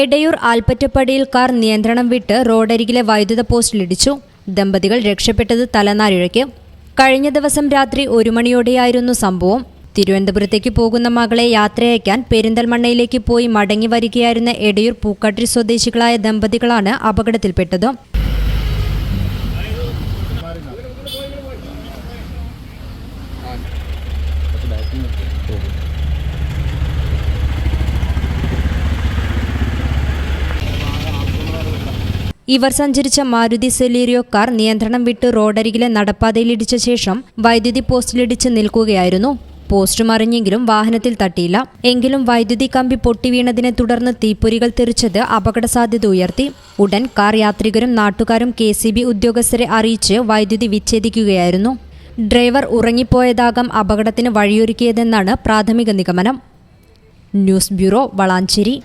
Edayur ആൽപ്പറ്റപ്പടിയിൽ car നിയന്ത്രണം വിട്ട് റോഡരികിലെ വൈദ്യുത പോസ്റ്റിലിടിച്ചു. ദമ്പതികൾ രക്ഷപ്പെട്ടത് തലനാരിഴയ്ക്ക്. കഴിഞ്ഞ ദിവസം രാത്രി 1 മണിയോടെയായിരുന്നു സംഭവം. തിരുവനന്തപുരത്തേക്ക് പോകുന്ന മകളെ യാത്രയയക്കാൻ പെരിന്തൽമണ്ണയിലേക്ക് പോയി മടങ്ങി വരികയായിരുന്ന എടയൂർ പൂക്കാട്ടിരി സ്വദേശികളായ ദമ്പതികളാണ് അപകടത്തിൽപ്പെട്ടത്. ഇവർ സഞ്ചരിച്ച മാരുതി സെലീരിയോ കാർ നിയന്ത്രണം വിട്ട് റോഡരികിലെ നടപ്പാതയിലിടിച്ച ശേഷം വൈദ്യുതി പോസ്റ്റിലിടിച്ച് നിൽക്കുകയായിരുന്നു. പോസ്റ്റ് മറിഞ്ഞെങ്കിലും വാഹനത്തിൽ തട്ടിയില്ല. എങ്കിലും വൈദ്യുതി കമ്പി പൊട്ടിവീണതിനെ തുടർന്ന് തീപ്പൊരികൾ തെറിച്ചത് അപകട സാധ്യത ഉയർത്തി. ഉടൻ കാർ യാത്രികരും നാട്ടുകാരും KCB ഉദ്യോഗസ്ഥരെ അറിയിച്ച് വൈദ്യുതി വിച്ഛേദിക്കുകയായിരുന്നു. ഡ്രൈവർ ഉറങ്ങിപ്പോയതാകാം അപകടത്തിന് വഴിയൊരുക്കിയതെന്നാണ് പ്രാഥമിക നിഗമനം. News bureau, Valanchery.